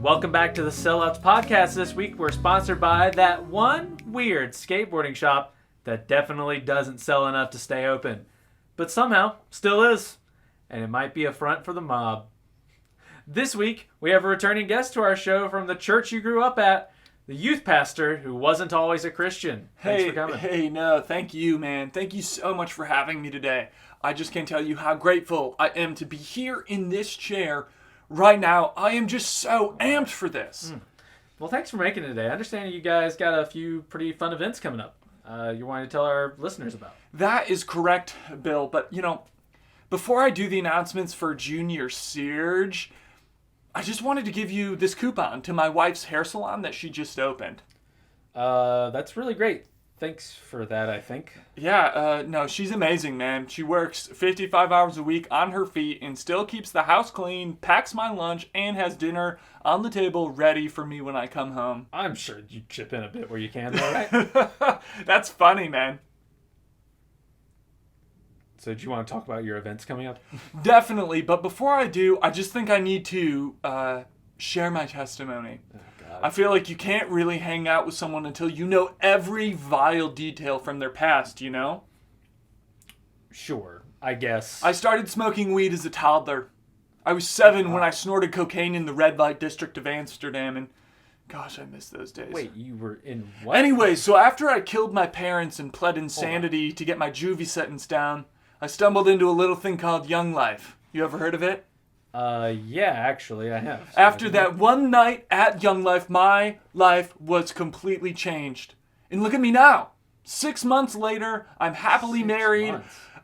Welcome back to the Sellouts podcast. This week we're sponsored by that one weird skateboarding shop that definitely doesn't sell enough to stay open, but somehow still is, and it might be a front for the mob. This week we have a returning guest to our show from the church you grew up at, the youth pastor who wasn't always a Christian. Thanks for coming. No, thank you, man. Thank you so much for having me today. I just can't tell you how grateful I am to be here in this chair right now. I am just so amped for this. Well, thanks for making it today. I understand you guys got a few pretty fun events coming up you wanted to tell our listeners about. That is correct, Bill. But, before I do the announcements for Junior Serge, I just wanted to give you this coupon to my wife's hair salon that she just opened. That's really great. Thanks for that, I think. Yeah, no, she's amazing, man. She works 55 hours a week on her feet and still keeps the house clean, packs my lunch, and has dinner on the table ready for me when I come home. I'm sure you chip in a bit where you can, though, right? That's funny, man. So do you want to talk about your events coming up? Definitely, but before I do, I just think I need to share my testimony. Oh, God. I feel like you can't really hang out with someone until you know every vile detail from their past, you know? Sure, I guess. I started smoking weed as a toddler. I was 7 when I snorted cocaine in the red light district of Amsterdam, and gosh, I miss those days. Wait, you were in what? Anyway, so after I killed my parents and pled insanity to get my juvie sentence down, I stumbled into a little thing called Young Life. You ever heard of it? Yeah, actually, I have. After that one night at Young Life, my life was completely changed. And look at me now. 6 months later, I'm happily married,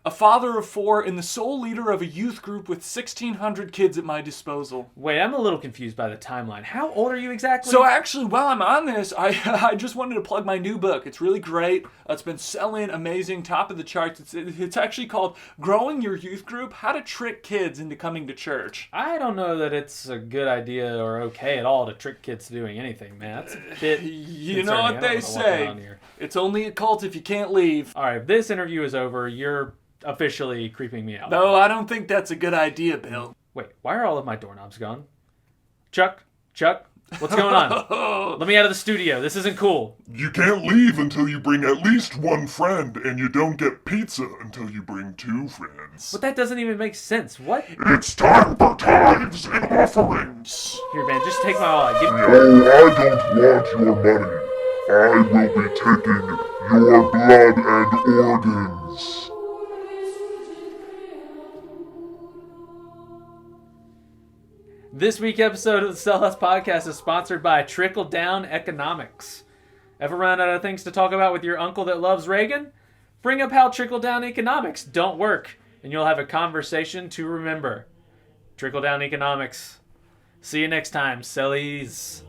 a father of 4, and the sole leader of a youth group with 1,600 kids at my disposal. Wait, I'm a little confused by the timeline. How old are you exactly? So actually, while I'm on this, I just wanted to plug my new book. It's really great. It's been selling amazing, top of the charts. It's actually called Growing Your Youth Group, How to Trick Kids into Coming to Church. I don't know that it's a good idea or okay at all to trick kids to doing anything, man. That's a bit You know what they say. It's only a cult if you can't leave. All right, this interview is over. You're officially creeping me out. No, I don't think that's a good idea, Bill. Wait, why are all of my doorknobs gone? Chuck, what's going on? Let me out of the studio. This isn't cool. You can't leave until you bring at least one friend, and you don't get pizza until you bring 2 friends. But that doesn't even make sense. What? It's time for tithes and offerings. Here, man, just take my wallet. No, I don't want your money. I will be taking your blood and organs. This week's episode of the Sellouts podcast is sponsored by Trickle Down Economics. Ever run out of things to talk about with your uncle that loves Reagan? Bring up how Trickle Down Economics don't work, and you'll have a conversation to remember. Trickle Down Economics. See you next time, Sellies.